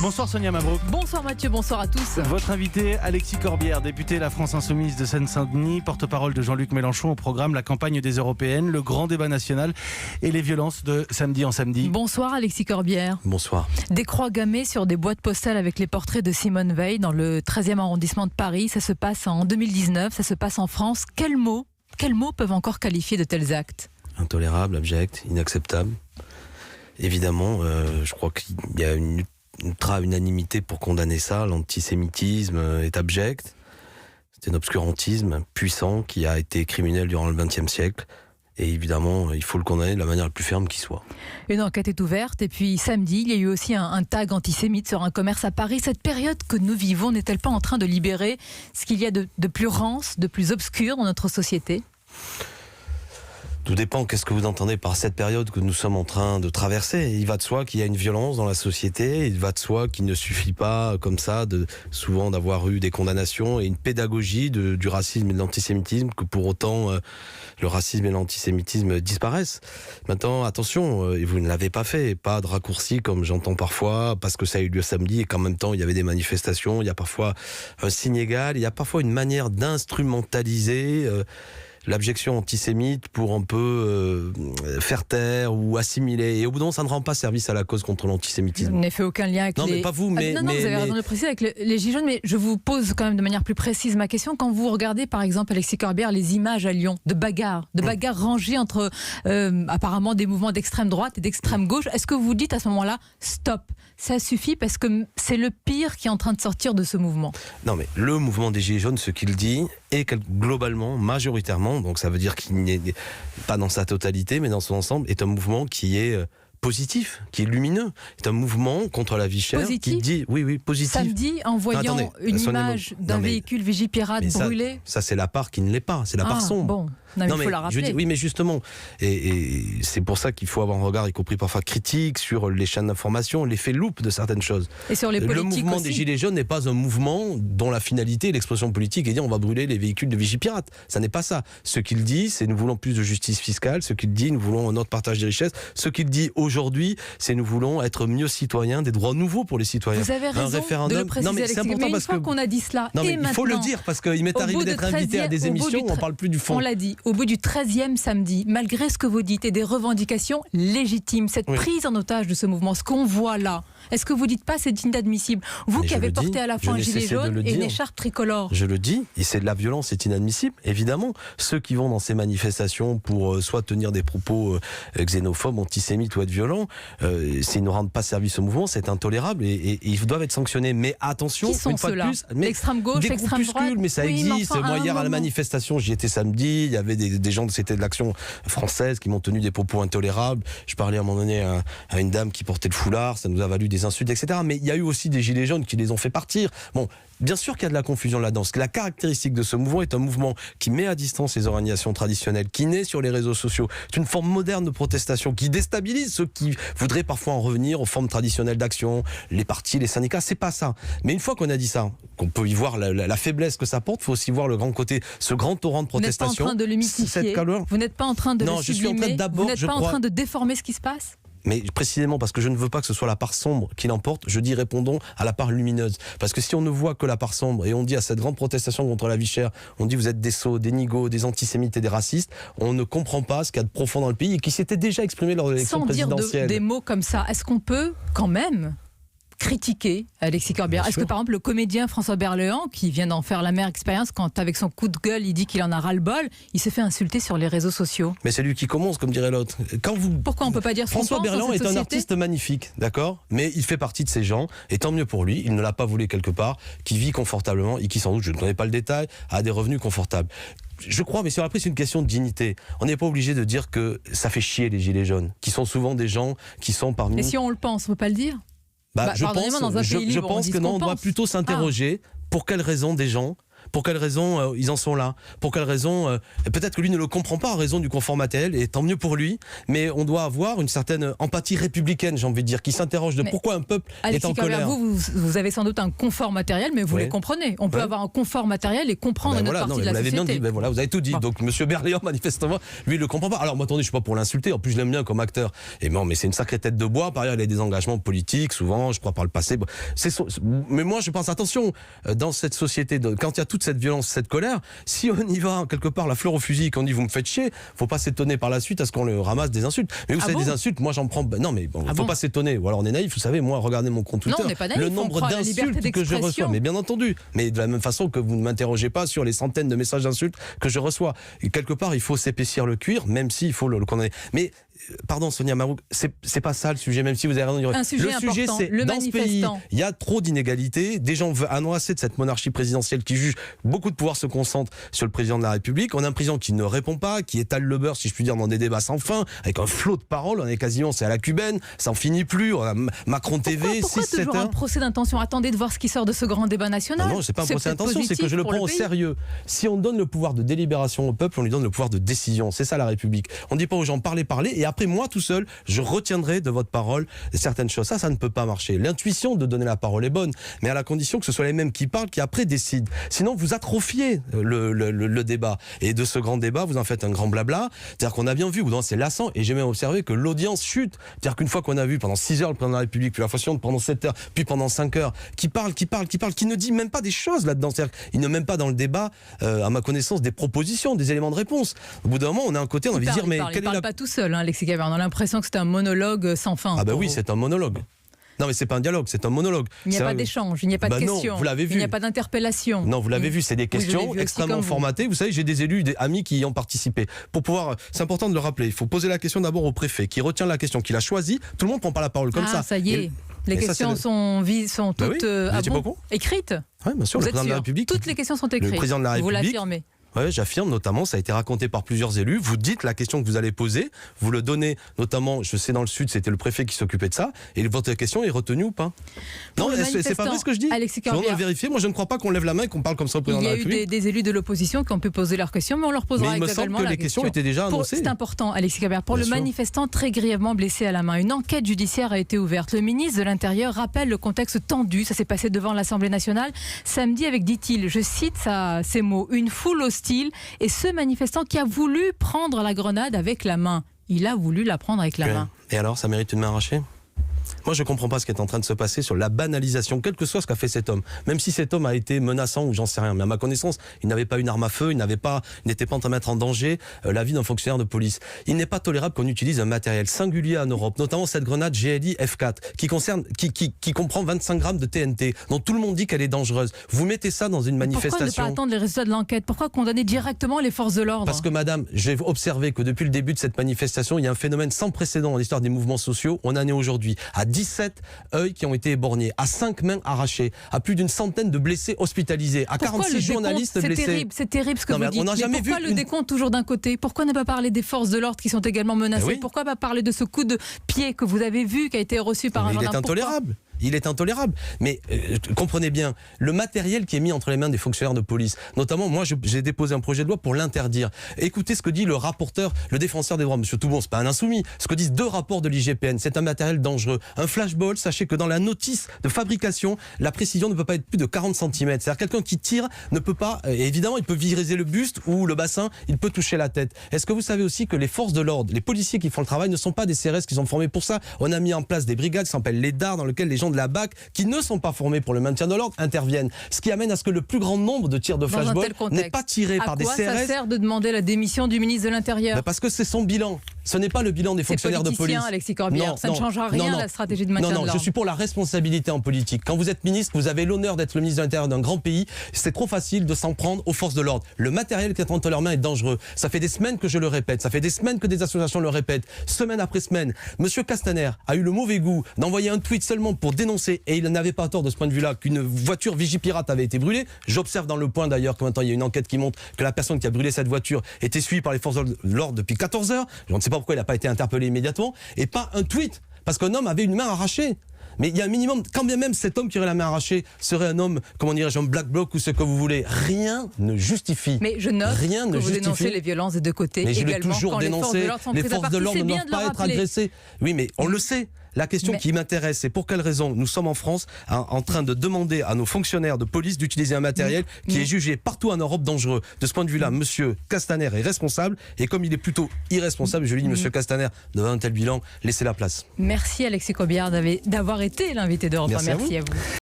Bonsoir Sonia Mabrouk. Bonsoir Mathieu, bonsoir à tous. Votre invité, Alexis Corbière, député La France Insoumise de Seine-Saint-Denis, porte-parole de Jean-Luc Mélenchon au programme La campagne des Européennes, le grand débat national et les violences de samedi en samedi. Bonsoir Alexis Corbière. Bonsoir. Des croix gammées sur des boîtes postales avec les portraits de Simone Veil dans le 13e arrondissement de Paris. Ça se passe en 2019, ça se passe en France. Quels mots peuvent encore qualifier de tels actes ? Intolérable, abject, inacceptable. Évidemment, je crois qu'il y a une ultra-unanimité pour condamner ça. L'antisémitisme est abject. C'est un obscurantisme puissant qui a été criminel durant le XXe siècle. Et évidemment, il faut le condamner de la manière la plus ferme qui soit. Une enquête est ouverte. Et puis samedi, il y a eu aussi un tag antisémite sur un commerce à Paris. Cette période que nous vivons n'est-elle pas en train de libérer ce qu'il y a de plus rance, de plus obscur dans notre société ? Tout dépend qu'est-ce que vous entendez par cette période que nous sommes en train de traverser. Il va de soi qu'il y a une violence dans la société. Il va de soi qu'il ne suffit pas, comme ça, souvent d'avoir eu des condamnations et une pédagogie du racisme et de l'antisémitisme, que pour autant le racisme et l'antisémitisme disparaissent. Maintenant, attention, vous ne l'avez pas fait. Pas de raccourci comme j'entends parfois, parce que ça a eu lieu samedi et qu'en même temps il y avait des manifestations. Il y a parfois un signe égal. Il y a parfois une manière d'instrumentaliser l'abjection antisémite pour un peu faire taire ou assimiler. Et au bout d'un moment, ça ne rend pas service à la cause contre l'antisémitisme. Je n'ai fait aucun lien avec non, mais pas vous, mais... non, vous avez raison de le préciser avec les Gilets jaunes, mais je vous pose quand même de manière plus précise ma question. Quand vous regardez, par exemple, Alexis Corbière, les images à Lyon de bagarres rangées entre apparemment des mouvements d'extrême droite et d'extrême gauche, est-ce que vous dites à ce moment-là, stop, ça suffit parce que c'est le pire qui est en train de sortir de ce mouvement ? Non, mais le mouvement des Gilets jaunes, ce qu'il dit, est globalement, majoritairement, donc ça veut dire qu'il n'est pas dans sa totalité, mais dans son ensemble, est un mouvement qui est positif, qui est lumineux. C'est un mouvement contre la vie chère qui dit, oui, positif. Samedi, en voyant une image d'un véhicule Vigipirate brûlé. Ça, c'est la part qui ne l'est pas, c'est la part sombre. Bon. Non, mais il faut la rappeler. Oui, mais justement, et c'est pour ça qu'il faut avoir un regard, y compris parfois critique, sur les chaînes d'information, l'effet loupe de certaines choses. Et sur les politiques Le mouvement aussi. des Gilets jaunes n'est pas un mouvement dont la finalité, l'expression politique est de dire on va brûler les véhicules de Vigipirate. Ça n'est pas ça. Ce qu'il dit, c'est nous voulons plus de justice fiscale. Ce qu'il dit, nous voulons un autre partage des richesses. Ce qu'il dit aujourd'hui, c'est nous voulons être mieux citoyens, des droits nouveaux pour les citoyens. Vous avez raison de le préciser, mais c'est important, mais une parce fois que qu'on a dit cela, non, mais il faut le dire, parce qu'il m'est arrivé d'être invité à des émissions où on ne parle plus du fond. On l'a dit, au bout du 13e samedi, malgré ce que vous dites et des revendications légitimes, cette prise en otage de ce mouvement, ce qu'on voit là, est-ce que vous ne dites pas c'est inadmissible ? Vous qui avez porté à la fois un gilet jaune et une écharpe tricolore. Je le dis, et c'est de la violence, c'est inadmissible, évidemment. Ceux qui vont dans ces manifestations pour soit tenir des propos xénophobes, antisémites ou être violents, s'ils ne rendent pas service au mouvement, c'est intolérable et ils doivent être sanctionnés. Mais attention, qui sont une fois ceux-là ? de plus, l'extrême gauche, des l'extrême droite, mais ça existe. Moi, hier à la manifestation, j'y étais samedi, il y avait des gens, c'était de l'Action française, qui m'ont tenu des propos intolérables. Je parlais à un moment donné à une dame qui portait le foulard, ça nous a valu des insultes, etc. Mais il y a eu aussi des gilets jaunes qui les ont fait partir. Bon, bien sûr qu'il y a de la confusion là-dedans. La caractéristique de ce mouvement est un mouvement qui met à distance les organisations traditionnelles, qui naît sur les réseaux sociaux. C'est une forme moderne de protestation qui déstabilise ceux qui voudraient parfois en revenir aux formes traditionnelles d'action, les partis, les syndicats. C'est pas ça. Mais une fois qu'on a dit ça, qu'on peut y voir la faiblesse que ça porte, il faut aussi voir le grand côté, ce grand torrent de protestation. Vous n'êtes pas en train de le mystifier. Vous n'êtes pas en train de le sublimer. Je suis en train d'abord, vous n'êtes pas en train de déformer ce qui se passe ? Mais précisément parce que je ne veux pas que ce soit la part sombre qui l'emporte, je dis répondons à la part lumineuse. Parce que si on ne voit que la part sombre et on dit à cette grande protestation contre la vie chère, on dit vous êtes des sots, des nigauds, des antisémites et des racistes, on ne comprend pas ce qu'il y a de profond dans le pays et qui s'était déjà exprimé lors de l'élection présidentielle. Sans dire des mots comme ça, est-ce qu'on peut quand même critiquer Alexis Corbière? Est-ce que par exemple le comédien François Berléand, qui vient d'en faire l'amère expérience, quand avec son coup de gueule il dit qu'il en a ras-le-bol, il s'est fait insulter sur les réseaux sociaux? Mais c'est lui qui commence, comme dirait l'autre. Pourquoi on ne peut pas dire ce qu'on pense? François Berléand est un société artiste magnifique, d'accord, mais il fait partie de ces gens, et tant mieux pour lui, il ne l'a pas voulu quelque part, qui vit confortablement et qui sans doute, je ne connais pas le détail, a des revenus confortables. Je crois, mais après c'est une question de dignité. On n'est pas obligé de dire que ça fait chier les gilets jaunes, qui sont souvent des gens qui sont parmi... Et si on le pense, on ne peut pas le dire? Je pense que non, on doit plutôt s'interroger pour quelles raisons des gens Pour quelles raisons ils en sont là? Pour quelles raisons peut-être que lui ne le comprend pas en raison du confort matériel, et tant mieux pour lui, mais on doit avoir une certaine empathie républicaine, j'ai envie de dire, qui s'interroge de pourquoi un peuple est en colère. Vous avez sans doute un confort matériel, mais vous les comprenez. On peut avoir un confort matériel et comprendre notre partie de la société. Vous l'avez bien dit, vous avez tout dit. Donc M. Berléand, manifestement, lui, il ne le comprend pas. Alors, moi, attendez, je ne suis pas pour l'insulter, en plus, je l'aime bien comme acteur. Et non, mais c'est une sacrée tête de bois. Par ailleurs, il a des engagements politiques, souvent, je crois, par le passé. Mais moi, je pense, attention, dans cette société, quand il y a toute cette violence, cette colère, si on y va, quelque part, la fleur au fusil, qu'on dit vous me faites chier, faut pas s'étonner par la suite à ce qu'on le ramasse des insultes. Mais vous savez, des insultes, moi, j'en prends. Non, mais bon, faut pas s'étonner. Ou alors, on est naïf, vous savez, moi, regardez mon compte Twitter. Non, on n'est pas naïf, le nombre d'insultes que je reçois. Mais bien entendu. Mais de la même façon que vous ne m'interrogez pas sur les centaines de messages d'insultes que je reçois. Et quelque part, il faut s'épaissir le cuir, même s'il faut le condamner. Mais pardon, Sonia Mabrouk, c'est pas ça le sujet, même si vous avez raison. Un sujet important, c'est dans ce pays, il y a trop d'inégalités. Des gens en ont assez de cette monarchie présidentielle qui juge. Beaucoup de pouvoir se concentre sur le président de la République. On a un président qui ne répond pas, qui étale le beurre, si je puis dire, dans des débats sans fin, avec un flot de paroles. On est quasiment, c'est à la cubaine, ça en finit plus. On a Macron TV, 6-7 toujours un procès d'intention? Attendez de voir ce qui sort de ce grand débat national. Non, c'est pas un procès d'intention, c'est que je le prends au sérieux. Si on donne le pouvoir de délibération au peuple, on lui donne le pouvoir de décision. C'est ça la République. On ne dit pas aux gens parlez, et après moi tout seul, je retiendrai de votre parole certaines choses. Ça ne peut pas marcher. L'intuition de donner la parole est bonne, mais à la condition que ce soit les mêmes qui parlent, qui après décident. Sinon, vous atrophiez le débat. Et de ce grand débat, vous en faites un grand blabla. C'est-à-dire qu'on a bien vu, c'est lassant, et j'ai même observé que l'audience chute. C'est-à-dire qu'une fois qu'on a vu pendant 6 heures le président de la République, puis la fois suivante pendant 7 heures, puis pendant 5 heures, qui parle, qui ne dit même pas des choses là-dedans. C'est-à-dire qu'il ne met même pas dans le débat, à ma connaissance, des propositions, des éléments de réponse. Au bout d'un moment, on est à un côté, on a envie de dire, mais il parle pas tout seul, Alexis Gabert. On a l'impression que c'est un monologue sans fin. Ah bah oui, c'est un monologue. Non, mais c'est pas un dialogue, c'est un monologue. Il n'y a pas d'échange, il n'y a pas de questions. Vous l'avez vu. Il n'y a pas d'interpellation. Non, vous l'avez vu, c'est des questions extrêmement formatées. Vous savez, j'ai des élus, des amis qui y ont participé. Pour pouvoir, c'est important de le rappeler. Il faut poser la question d'abord au préfet, qui retient la question, qui l'a choisie. Tout le monde ne prend pas la parole comme ça. Ah, ça y est. Les questions sont toutes écrites. Oui, bien sûr, le président de la République. Toutes les questions sont écrites. Le président de la République. Vous l'affirmez. Oui, j'affirme, notamment, ça a été raconté par plusieurs élus. Vous dites la question que vous allez poser, vous le donnez, notamment, je sais dans le Sud, c'était le préfet qui s'occupait de ça, et votre question est retenue ou pas? Non, c'est pas vrai ce que je dis. Alexis Corbière, on va vérifier. Moi, je ne crois pas qu'on lève la main et qu'on parle comme ça au président de la République. Il y a eu des élus de l'opposition qui ont pu poser leurs questions, mais on leur posera également la question. Mais il me semble que les questions étaient déjà annoncées. C'est important, Alexis Corbière. Pour le manifestant très grièvement blessé à la main, une enquête judiciaire a été ouverte. Le ministre de l'Intérieur rappelle le contexte tendu. Ça s'est passé devant l'Assemblée nationale samedi avec, dit-il, je cite ces mots, une foule hostile et ce manifestant qui a voulu prendre la grenade avec la main. Il a voulu la prendre avec la main. Et alors, ça mérite une main arrachée ? Moi, je ne comprends pas ce qui est en train de se passer sur la banalisation, quel que soit ce qu'a fait cet homme. Même si cet homme a été menaçant ou j'en sais rien. Mais à ma connaissance, il n'avait pas une arme à feu, il n'était pas en train de mettre en danger la vie d'un fonctionnaire de police. Il n'est pas tolérable qu'on utilise un matériel singulier en Europe, notamment cette grenade GLI F4, qui comprend 25 grammes de TNT, dont tout le monde dit qu'elle est dangereuse. Vous mettez ça dans une manifestation. Pourquoi ne pas attendre les résultats de l'enquête? Pourquoi condamner directement les forces de l'ordre? Parce que, madame, j'ai observé que depuis le début de cette manifestation, il y a un phénomène sans précédent dans l'histoire des mouvements sociaux. On en est aujourd'hui à 17 œils qui ont été éborgnés, à 5 mains arrachées, à plus d'une centaine de blessés hospitalisés, à 46 journalistes blessés. C'est terrible ce que vous dites. Pourquoi le décompte toujours d'un côté? Pourquoi ne pas parler des forces de l'ordre qui sont également menacées? Pourquoi pas parler de ce coup de pied que vous avez vu, qui a été reçu par un gendarme? Il est intolérable. Il est intolérable. Mais comprenez bien, le matériel qui est mis entre les mains des fonctionnaires de police, notamment, moi, j'ai déposé un projet de loi pour l'interdire. Écoutez ce que dit le rapporteur, le défenseur des droits, Monsieur Toubon, c'est pas un insoumis. Ce que disent 2 rapports de l'IGPN, c'est un matériel dangereux. Un flashball, sachez que dans la notice de fabrication, la précision ne peut pas être plus de 40 cm. C'est-à-dire quelqu'un qui tire ne peut pas, évidemment, il peut viser le buste ou le bassin, il peut toucher la tête. Est-ce que vous savez aussi que les forces de l'ordre, les policiers qui font le travail ne sont pas des CRS qui sont formés pour ça? On a mis en place des brigades qui s'appellent les DAR, dans lesquelles les gens de la BAC qui ne sont pas formés pour le maintien de l'ordre interviennent. Ce qui amène à ce que le plus grand nombre de tirs de flashball n'est pas tiré par des CRS. À quoi ça sert de demander la démission du ministre de l'Intérieur? Parce que c'est son bilan. Ce n'est pas le bilan des fonctionnaires de police. Alexis Corbière, ça ne changera rien à la stratégie de maintien de l'ordre. Je suis pour la responsabilité en politique. Quand vous êtes ministre, vous avez l'honneur d'être le ministre de l'Intérieur d'un grand pays. C'est trop facile de s'en prendre aux forces de l'ordre. Le matériel qui est entre leurs mains est dangereux. Ça fait des semaines que je le répète. Ça fait des semaines que des associations le répètent. Semaine après semaine. Monsieur Castaner a eu le mauvais goût d'envoyer un tweet seulement pour dénoncer, et il n'avait pas tort de ce point de vue-là, qu'une voiture Vigipirate avait été brûlée. J'observe dans Le Point d'ailleurs que maintenant il y a une enquête qui montre que la personne qui a brûlé cette voiture était suivie par les forces de l'ordre depuis 14 heures. Je ne sais pas pourquoi il n'a pas été interpellé immédiatement, et pas un tweet, parce qu'un homme avait une main arrachée. Mais il y a un minimum, quand bien même cet homme qui aurait la main arrachée serait un homme, comment dirais-je, un black bloc ou ce que vous voulez, rien ne justifie. Mais je note rien que ne vous justifie. dénoncez les violences des deux côtés. Mais je l'ai également, toujours quand dénoncé. Les forces de l'ordre ne doivent pas être agressées. Oui, mais on le sait. La question qui m'intéresse, c'est pour quelle raison nous sommes en France en train de demander à nos fonctionnaires de police d'utiliser un matériel qui est jugé partout en Europe dangereux. De ce point de vue-là, monsieur Castaner est responsable. Et comme il est plutôt irresponsable, je lui dis, monsieur Castaner, devant un tel bilan, laissez la place. Merci Alexis Corbière d'avoir été l'invité d'Europe 1. Merci à vous.